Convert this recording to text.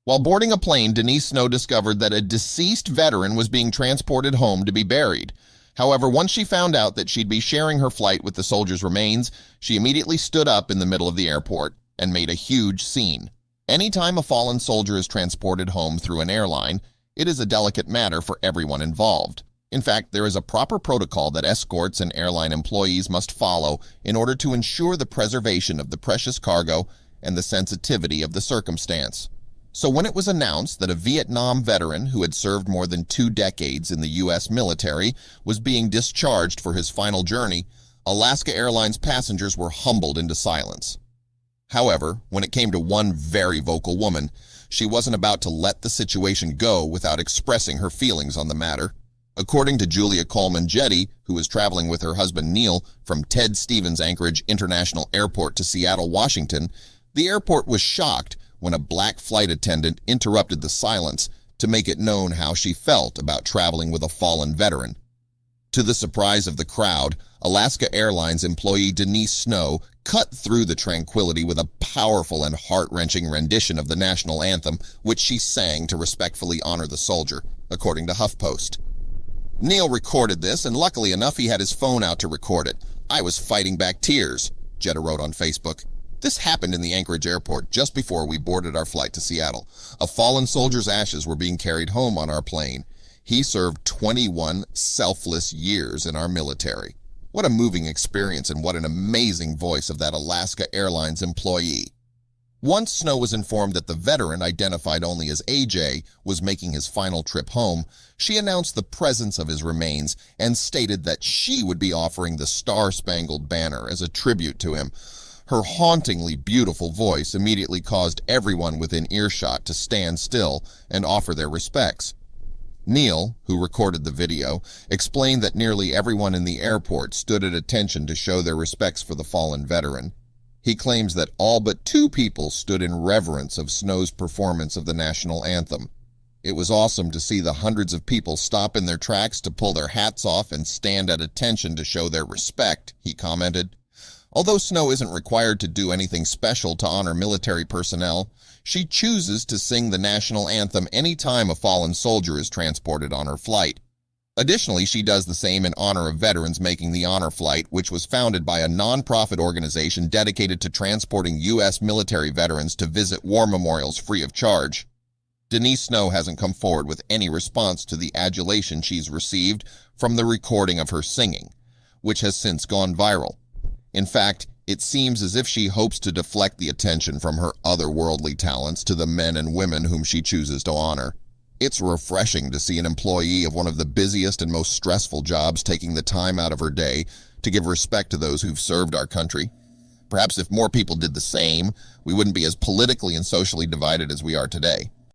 While boarding a plane, Denise Snow discovered that a deceased veteran was being transported home to be buried. However, once she found out that she'd be sharing her flight with the soldier's remains, she immediately stood up in the middle of the airport and made a huge scene. Anytime a fallen soldier is transported home through an airline, it is a delicate matter for everyone involved. In fact, there is a proper protocol that escorts and airline employees must follow in order to ensure the preservation of the precious cargo and the sensitivity of the circumstance. So when it was announced that a Vietnam veteran who had served more than 2 decades in the U.S. military was being discharged for his final journey, Alaska Airlines passengers were humbled into silence. However, when it came to one very vocal woman, she wasn't about to let the situation go without expressing her feelings on the matter. According to Julia Coleman Jetty, who was traveling with her husband Neil from Ted Stevens Anchorage International Airport to Seattle, Washington, the airport was shocked when a black flight attendant interrupted the silence to make it known how she felt about traveling with a fallen veteran. To the surprise of the crowd, Alaska Airlines employee Denise Snow cut through the tranquility with a powerful and heart-wrenching rendition of the national anthem, which she sang to respectfully honor the soldier, according to HuffPost. Neil recorded this, and luckily enough, he had his phone out to record it. "I was fighting back tears," Jetta wrote on Facebook. This happened in the Anchorage airport just before we boarded our flight to Seattle. A fallen soldier's ashes were being carried home on our plane. He served 21 selfless years in our military. What a moving experience, and what an amazing voice of that Alaska Airlines employee. Once Snow was informed that the veteran, identified only as AJ, was making his final trip home, she announced the presence of his remains and stated that she would be offering the Star-Spangled Banner as a tribute to him. Her hauntingly beautiful voice immediately caused everyone within earshot to stand still and offer their respects. Neil, who recorded the video, explained that nearly everyone in the airport stood at attention to show their respects for the fallen veteran. He claims that all but 2 people stood in reverence of Snow's performance of the national anthem. "It was awesome to see the hundreds of people stop in their tracks to pull their hats off and stand at attention to show their respect," he commented. Although Snow isn't required to do anything special to honor military personnel, she chooses to sing the national anthem anytime a fallen soldier is transported on her flight. Additionally, she does the same in honor of veterans making the Honor Flight, which was founded by a non-profit organization dedicated to transporting U.S. military veterans to visit war memorials free of charge. Denise Snow hasn't come forward with any response to the adulation she's received from the recording of her singing, which has since gone viral. In fact, it seems as if she hopes to deflect the attention from her otherworldly talents to the men and women whom she chooses to honor. It's refreshing to see an employee of one of the busiest and most stressful jobs taking the time out of her day to give respect to those who've served our country. Perhaps if more people did the same, we wouldn't be as politically and socially divided as we are today.